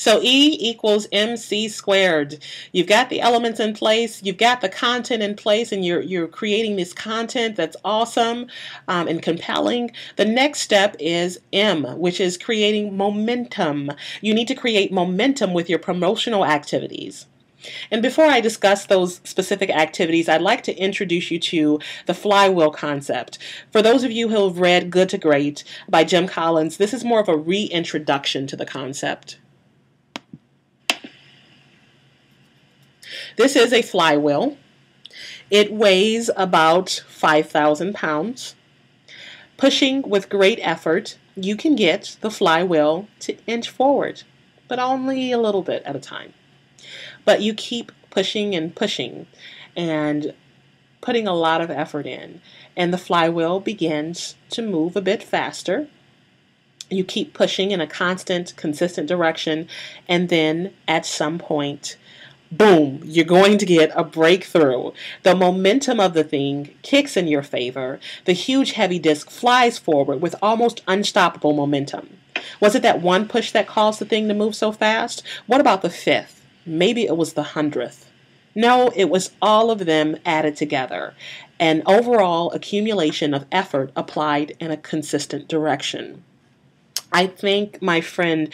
So E equals MC squared. You've got the elements in place, you've got the content in place, and you're creating this content that's awesome and compelling. The next step is M, which is creating momentum. You need to create momentum with your promotional activities. And before I discuss those specific activities, I'd like to introduce you to the flywheel concept. For those of you who have read Good to Great by Jim Collins, this is more of a reintroduction to the concept. This is a flywheel. It weighs about 5,000 pounds. Pushing with great effort, you can get the flywheel to inch forward, but only a little bit at a time. But you keep pushing and pushing and putting a lot of effort in, and the flywheel begins to move a bit faster. You keep pushing in a constant, consistent direction, and then at some point, boom, you're going to get a breakthrough. The momentum of the thing kicks in your favor. The huge heavy disc flies forward with almost unstoppable momentum. Was it that one push that caused the thing to move so fast? What about the 5th? Maybe it was the 100th. No, it was all of them added together. An overall accumulation of effort applied in a consistent direction. I thank my friend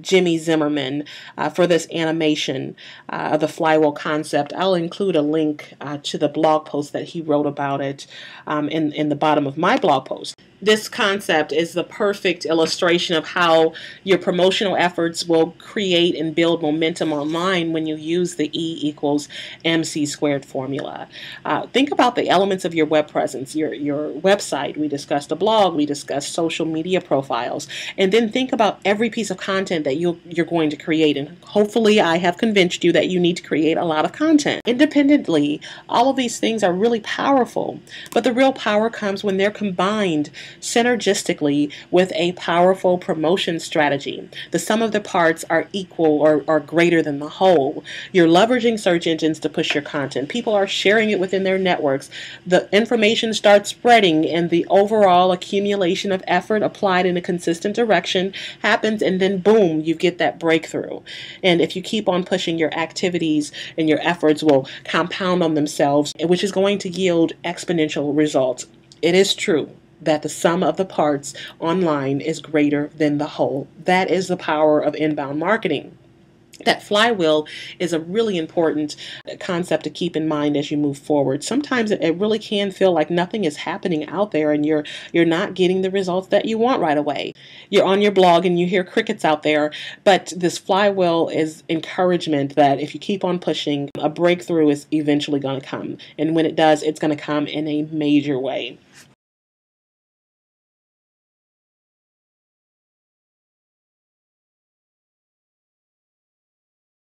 Jimmy Zimmerman for this animation of the flywheel concept. I'll include a link to the blog post that he wrote about it in the bottom of my blog post. This concept is the perfect illustration of how your promotional efforts will create and build momentum online when you use the E equals MC squared formula. Think about the elements of your web presence, your website. We discussed a blog, we discussed social media profiles, and then think about every piece of content that you're going to create. And hopefully I have convinced you that you need to create a lot of content. Independently, all of these things are really powerful, but the real power comes when they're combined synergistically with a powerful promotion strategy. The sum of the parts are equal or greater than the whole. You're leveraging search engines to push your content. People are sharing it within their networks. The information starts spreading, and the overall accumulation of effort applied in a consistent direction happens, and then boom, you get that breakthrough. And if you keep on pushing, your activities and your efforts will compound on themselves, which is going to yield exponential results. It is true that the sum of the parts online is greater than the whole. That is the power of inbound marketing. That flywheel is a really important concept to keep in mind as you move forward. Sometimes it really can feel like nothing is happening out there, and you're not getting the results that you want right away. You're on your blog and you hear crickets out there, but this flywheel is encouragement that if you keep on pushing, a breakthrough is eventually going to come. And when it does, it's going to come in a major way.